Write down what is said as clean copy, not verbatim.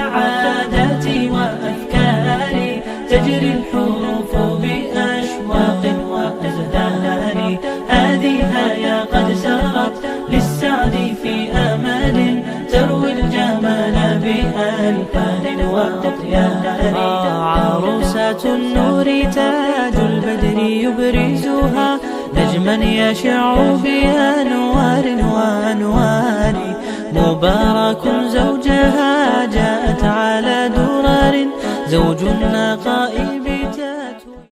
السعادات وأفكاري، تجري الحروف بأشواق وأزهار. هذه يا قد سرت للسعد في أمل، تروي الجمال بألحان وأطيار. عروسة النور تاج البدر يبرزها، نجما يشع بأنوار وأنوار. مبارك زوجها جاءت على درر، زوج النقاء بتاج